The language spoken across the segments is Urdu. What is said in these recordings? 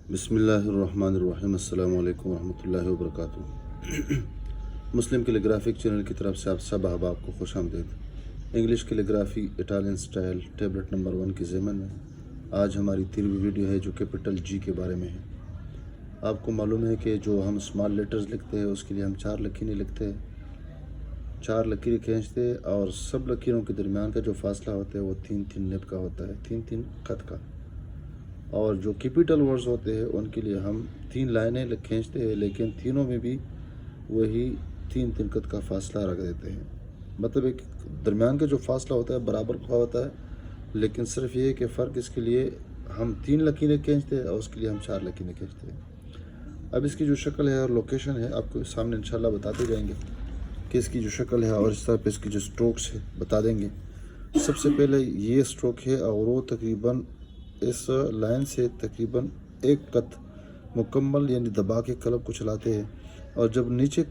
بسم اللہ الرحمن الرحیم، السلام علیکم ورحمۃ اللہ وبرکاتہ۔ مسلم کیلیگرافک چینل کی طرف سے آپ سب احباب کو خوش آمدید۔ English calligraphy Italian style tablet number 1 کی ضمن میں آج ہماری 13ویں ویڈیو ہے جو کیپٹل جی کے بارے میں ہے۔ آپ کو معلوم ہے کہ جو ہم اسمال لیٹرز لکھتے ہیں اس کے لیے ہم 4 لکیریں لکھتے ہیں، 4 لکیریں کھینچتے ہیں، اور سب لکیروں کے درمیان کا جو فاصلہ ہوتا ہے وہ 3 نب کا ہوتا ہے، 3 خط کا۔ اور جو کیپیٹل ورڈز ہوتے ہیں ان کے لیے ہم 3 لائنیں کھینچتے ہیں، لیکن تینوں میں بھی وہی 3 خط کا فاصلہ رکھ دیتے ہیں۔ مطلب ایک درمیان کا جو فاصلہ ہوتا ہے برابر کا ہوتا ہے، لیکن صرف یہ ہے کہ فرق اس کے لیے ہم 3 لکیریں کھینچتے ہیں اور اس کے لیے ہم 4 لکیریں کھینچتے ہیں۔ اب اس کی جو شکل ہے اور لوکیشن ہے آپ کو سامنے انشاءاللہ بتاتے جائیں گے کہ اس کی جو شکل ہے، اور اس طرح پہ اس کی جو سٹروکس ہے بتا دیں گے۔ سب سے پہلے یہ سٹروک ہے اور وہ تقریباً اس لائن سے تقریباً 1 خط مکمل یعنی دبا کے قلم کو چلاتے ہیں، اور جب نیچے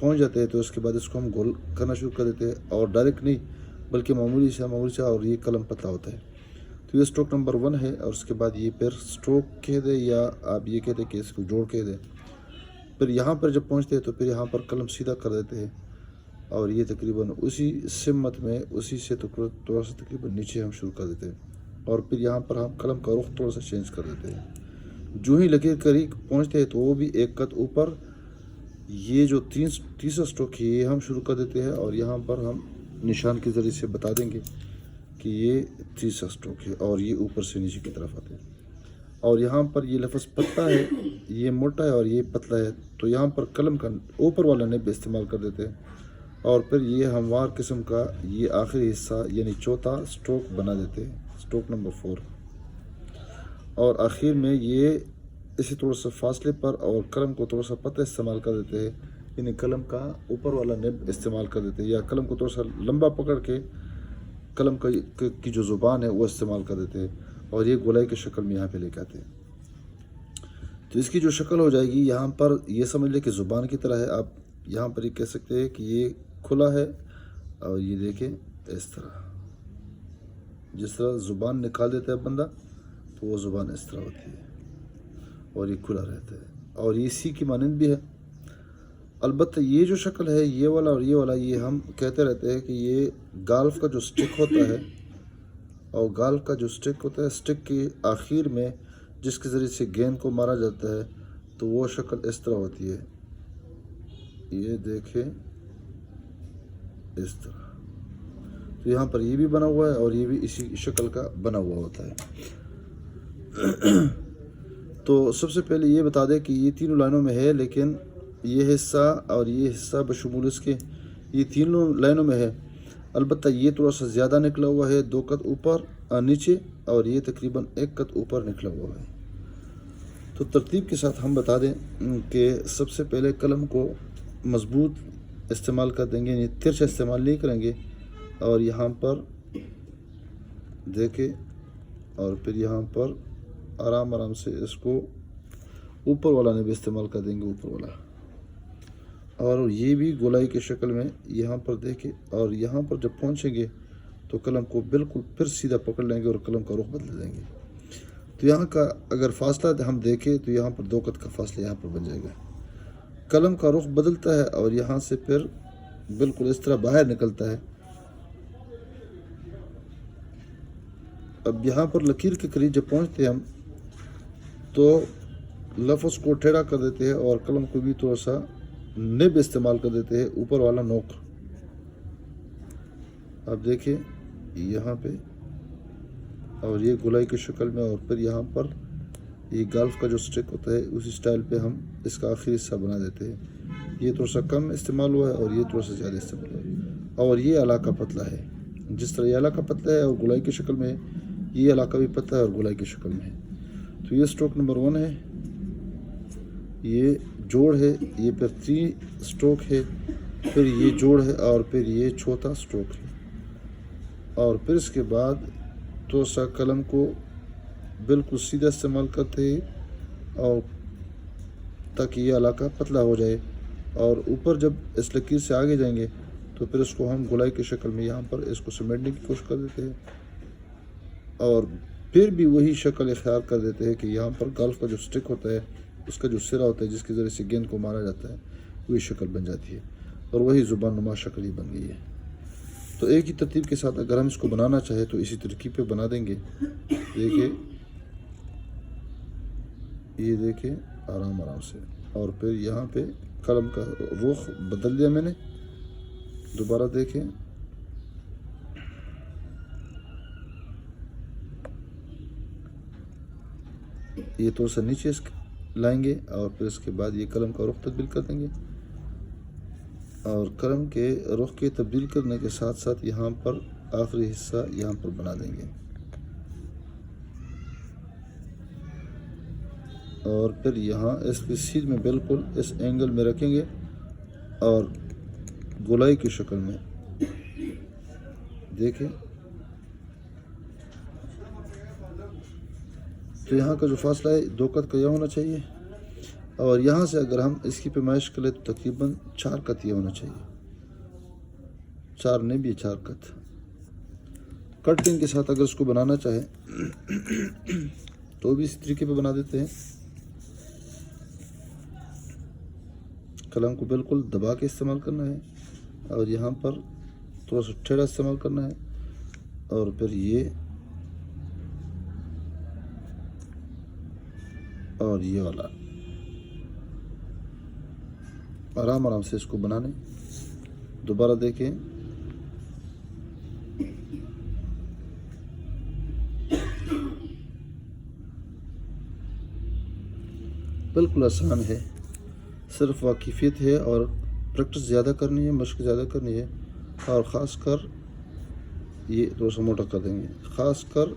پہنچ جاتے ہیں تو اس کے بعد اس کو ہم گول کرنا شروع کر دیتے ہیں، اور ڈائریکٹ نہیں بلکہ معمولی سے، اور یہ قلم پتلا ہوتا ہے۔ تو یہ سٹروک نمبر 1 ہے، اور اس کے بعد یہ پھر سٹروک کہہ دیں یا آپ یہ کہتے ہیں کہ اس کو جوڑ کہہ دیں۔ پھر یہاں پر جب پہنچتے ہیں تو پھر یہاں پر قلم سیدھا کر دیتے ہیں، اور یہ تقریباً اسی سمت میں اسی سے تھوڑا سا تقریباً نیچے ہم شروع کر دیتے ہیں، اور پھر یہاں پر ہم قلم کا رخ تھوڑا سا چینج کر دیتے ہیں۔ جو ہی لکیر قریب پہنچتے ہیں تو وہ بھی 1 خط اوپر یہ جو تیسرا سٹروک ہے یہ ہم شروع کر دیتے ہیں، اور یہاں پر ہم نشان کے ذریعے سے بتا دیں گے کہ یہ تیسرا سٹروک ہے، اور یہ اوپر سے نیچے کی طرف آتے ہیں۔ اور یہاں پر یہ لفظ پتلا ہے، یہ موٹا ہے اور یہ پتلا ہے، تو یہاں پر قلم کا اوپر والا نب استعمال کر دیتے ہیں، اور پھر یہ ہموار قسم کا یہ آخری حصہ یعنی چوتھا سٹروک بنا دیتے ہیں، سٹروک نمبر 4۔ اور آخر میں یہ اسی تھوڑا سا فاصلے پر اور قلم کو تھوڑا سا پتلا استعمال کر دیتے ہیں، یعنی قلم کا اوپر والا نب استعمال کر دیتے ہیں، یا قلم کو تھوڑا سا لمبا پکڑ کے قلم کی جو زبان ہے وہ استعمال کر دیتے ہیں، اور یہ گولائی کی شکل میں یہاں پہ لے کے آتے ہیں۔ تو اس کی جو شکل ہو جائے گی یہاں پر یہ سمجھ لیں کہ زبان کی طرح ہے۔ آپ یہاں پر یہ کہہ سکتے ہیں کہ یہ کھلا ہے، اور یہ دیکھیں اس طرح جس طرح زبان نکال دیتا ہے بندہ تو وہ زبان اس طرح ہوتی ہے، اور یہ کھلا رہتا ہے، اور یہ سی کی مانند بھی ہے۔ البتہ یہ جو شکل ہے یہ والا اور یہ والا، یہ ہم کہتے رہتے ہیں کہ یہ گالف کا جو سٹک ہوتا ہے، اور گالف کا جو سٹک ہوتا ہے، سٹک کے آخر میں جس کے ذریعے سے گیند کو مارا جاتا ہے، تو وہ شکل اس طرح ہوتی ہے، یہ دیکھیں اس طرح۔ تو یہاں پر یہ بھی بنا ہوا ہے اور یہ بھی اسی شکل کا بنا ہوا ہوتا ہے۔ تو سب سے پہلے یہ بتا دیں کہ یہ 3 لائنوں میں ہے، لیکن یہ حصہ اور یہ حصہ بشمول اس کے یہ 3 لائنوں میں ہے۔ البتہ یہ تھوڑا سا زیادہ نکلا ہوا ہے، 2 خط اوپر نیچے، اور یہ تقریباً 1 خط اوپر نکلا ہوا ہے۔ تو ترتیب کے ساتھ ہم بتا دیں کہ سب سے پہلے قلم کو مضبوط استعمال کر دیں گے، یعنی ترچھا استعمال نہیں کریں گے، اور یہاں پر دیکھیں، اور پھر یہاں پر آرام سے اس کو اوپر والا نب استعمال کر دیں گے، اوپر والا، اور یہ بھی گولائی کی شکل میں یہاں پر دیکھیں، اور یہاں پر جب پہنچیں گے تو قلم کو بالکل پھر سیدھا پکڑ لیں گے اور قلم کا رخ بدل دیں گے۔ تو یہاں کا اگر فاصلہ ہم دیکھیں تو یہاں پر 2 خط کا فاصلہ یہاں پر بن جائے گا، قلم کا رخ بدلتا ہے اور یہاں سے پھر بالکل اس طرح باہر نکلتا ہے۔ اب یہاں پر لکیر کے قریب جب پہنچتے ہیں ہم تو لفظ کو ٹیڑھا کر دیتے ہیں، اور قلم کو بھی تھوڑا سا نب استعمال کر دیتے ہیں، اوپر والا نوک۔ اب دیکھیں یہاں پہ، اور یہ گولائی کی شکل میں، اور پھر یہاں پر یہ گالف کا جو سٹک ہوتا ہے اسی سٹائل پہ ہم اس کا آخری حصہ بنا دیتے ہیں۔ یہ تھوڑا سا کم استعمال ہوا ہے اور یہ تھوڑا سا زیادہ استعمال ہوا ہے، اور یہ علاقہ پتلا ہے، جس طرح یہ علاقہ پتلا ہے اور گولائی کی شکل میں ہے، یہ علاقہ بھی پتلا ہے اور گولائی کی شکل میں ہے۔ تو یہ سٹروک نمبر 1 ہے، یہ جوڑ ہے، یہ پھر 3 سٹروک ہے، پھر یہ جوڑ ہے، اور پھر یہ چوتھا سٹروک ہے، اور پھر اس کے بعد تو سا قلم کو بالکل سیدھا استعمال کرتے ہیں، اور تاکہ یہ علاقہ پتلا ہو جائے، اور اوپر جب اس لکیر سے آگے جائیں گے تو پھر اس کو ہم گولائی کی شکل میں یہاں پر اس کو سمیٹنے کی کوشش کر دیتے ہیں، اور پھر بھی وہی شکل اختیار کر دیتے ہیں کہ یہاں پر گالف کا جو سٹک ہوتا ہے، اس کا جو سرا ہوتا ہے جس کے ذریعے سے گیند کو مارا جاتا ہے، وہی شکل بن جاتی ہے اور وہی زبان نما شکل ہی بن گئی ہے۔ تو ایک ہی ترتیب کے ساتھ اگر ہم اس کو بنانا چاہے تو اسی ترکیب پہ بنا دیں گے۔ دیکھیں، یہ دیکھیں آرام آرام سے، اور پھر یہاں پہ قلم کا رخ بدل دیا میں نے، دوبارہ دیکھیں، یہ تھوڑا سا نیچے لائیں گے اور پھر اس کے بعد یہ قلم کا رخ تبدیل کر دیں گے، اور قلم کے رخ کے تبدیل کرنے کے ساتھ ساتھ یہاں پر آخری حصہ یہاں پر بنا دیں گے، اور پھر یہاں اس کی سیدھ میں بالکل اس اینگل میں رکھیں گے اور گولائی کی شکل میں دیکھیں۔ تو یہاں کا جو فاصلہ ہے 2 قط کا یہ ہونا چاہیے، اور یہاں سے اگر ہم اس کی پیمائش کریں تو تقریباً 4 قط یہ ہونا چاہیے، 4 نہیں بھی 4 قط۔ کٹ پن کے ساتھ اگر اس کو بنانا چاہیں تو بھی اسی طریقے پہ بنا دیتے ہیں۔ قلم کو بالکل دبا کے استعمال کرنا ہے اور یہاں پر تھوڑا سا ٹیڑھا استعمال کرنا ہے، اور پھر یہ اور یہ والا آرام آرام سے اس کو بنانے۔ دوبارہ دیکھیں، بالکل آسان ہے، صرف واقفیت ہے اور پریکٹس زیادہ کرنی ہے، مشق زیادہ کرنی ہے، اور خاص کر یہ تھوڑا سا موٹا کر دیں گے، خاص کر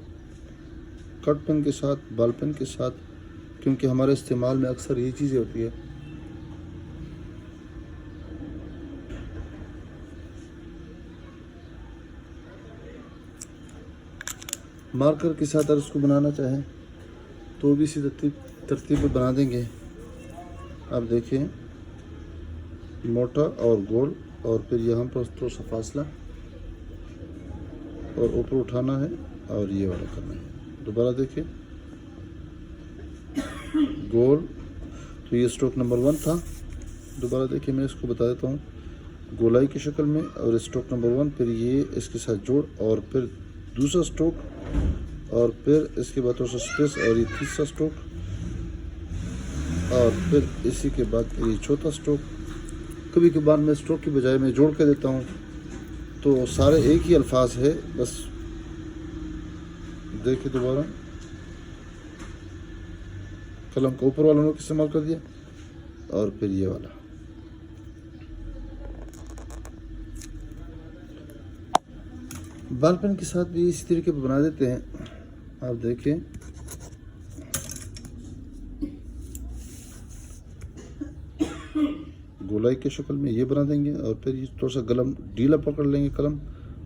کٹ پن کے ساتھ، بال پن کے ساتھ، کیونکہ ہمارے استعمال میں اکثر یہ چیزیں ہوتی ہے۔ مارکر کے ساتھ اگر اس کو بنانا چاہیں تو بھی اسی ترتیب پہ بنا دیں گے۔ اب دیکھیں، موٹا اور گول، اور پھر یہاں پر تھوڑا سا فاصلہ، اور اوپر اٹھانا ہے اور یہ والا کرنا ہے۔ دوبارہ دیکھیں، گول، تو یہ اسٹروک نمبر 1 تھا۔ دوبارہ دیکھیں، میں اس کو بتا دیتا ہوں، گولائی کی شکل میں، اور اسٹروک نمبر 1، پھر یہ اس کے ساتھ جوڑ، اور پھر دوسرا اسٹروک، اور پھر اس کے بعد تھوڑا سا اسپیس، اور یہ تیسرا اسٹروک، اور پھر اسی کے بعد یہ چوتھا اسٹروک۔ کبھی کبھار میں اسٹروک کی بجائے میں جوڑ کے دیتا ہوں، تو سارے ایک ہی الفاظ ہے بس۔ دیکھیں دوبارہ، قلم کا اوپر والا نوک استعمال کر دیا، اور پھر یہ والا۔ بال پین کے ساتھ بھی اسی طریقے پہ بنا دیتے ہیں۔ آپ دیکھیں، گولائی کی شکل میں یہ بنا دیں گے، اور پھر یہ تھوڑا سا قلم ڈھیلا پکڑ لیں گے قلم،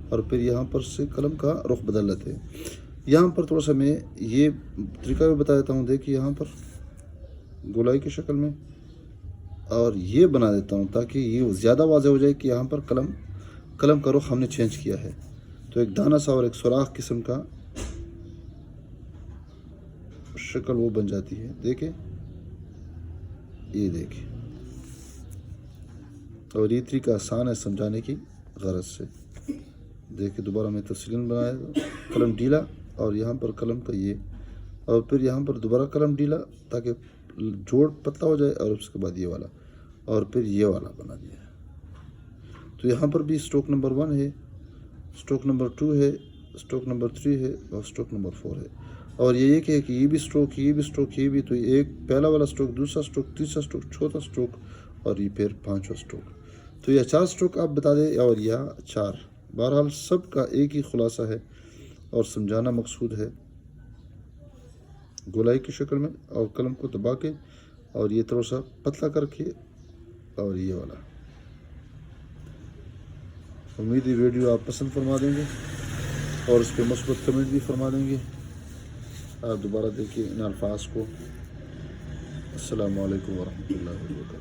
اور پھر یہاں پر سے قلم کا رخ بدل لیتے ہیں۔ یہاں پر تھوڑا سا میں یہ طریقہ بھی بتا دیتا ہوں، دیکھیے یہاں پر گولائی کی شکل میں، اور یہ بنا دیتا ہوں تاکہ یہ زیادہ واضح ہو جائے کہ یہاں پر قلم کا رخ ہم نے چینج کیا ہے۔ تو ایک دانہ سا اور ایک سوراخ قسم کا شکل وہ بن جاتی ہے۔ دیکھیں، یہ دیکھیں، اور یہ طریقہ آسان ہے سمجھانے کی غرض سے۔ دیکھیں دوبارہ میں تفصیلاً بنایا، قلم ڈھیلا، اور یہاں پر قلم کا یہ، اور پھر یہاں پر دوبارہ قلم ڈھیلا تاکہ جوڑ پتلا ہو جائے، اور اس کے بعد یہ والا، اور پھر یہ والا بنا دیا ہے۔ تو یہاں پر بھی اسٹروک نمبر 1 ہے، اسٹروک نمبر 2 ہے، اسٹروک نمبر 3 ہے، اور اسٹروک نمبر 4 ہے، اور یہ ایک ہے کہ یہ بھی اسٹروک، یہ بھی اسٹروک، یہ بھی، تو ایک پہلا والا اسٹروک، دوسرا اسٹروک، تیسرا اسٹروک، چوتھا اسٹروک، اور یہ پھر 5واں اسٹروک۔ تو یہ 4 اسٹروک آپ بتا دیں، اور یا 4، بہرحال سب کا ایک ہی خلاصہ ہے اور سمجھانا مقصود ہے۔ گولائی کی شکل میں، اور قلم کو دبا کے، اور یہ تھوڑا سا پتلا کر کے، اور یہ والا۔ امید ہے ویڈیو آپ پسند فرما دیں گے اور اس پہ مثبت کمنٹ بھی فرما دیں گے۔ آپ دوبارہ دیکھیے ان الفاظ کو۔ السلام علیکم ورحمۃ اللہ وبرکاتہ۔